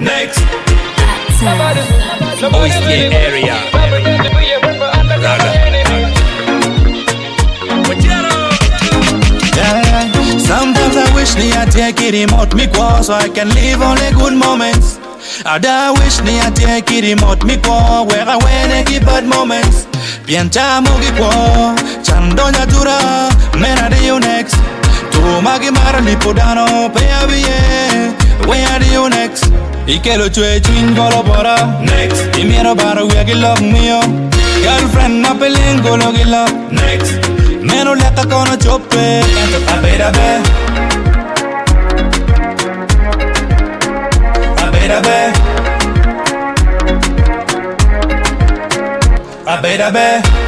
Next. Oyster area. Raga. Yeah. Sometimes I wish me I take it remote me qua so I can live only good moments. I wish me I take it remote me qua where I win keep bad moments. Pianta mogi qua chandonya tura mena de you next. Tu magi mara lipodano pe abie where are you next? Ikelo chwe chin golo bora Next. Imiero baro we gi love mio girlfriend na pelengo lo gi love Next. meno leka kono choppe abera be abera be abera be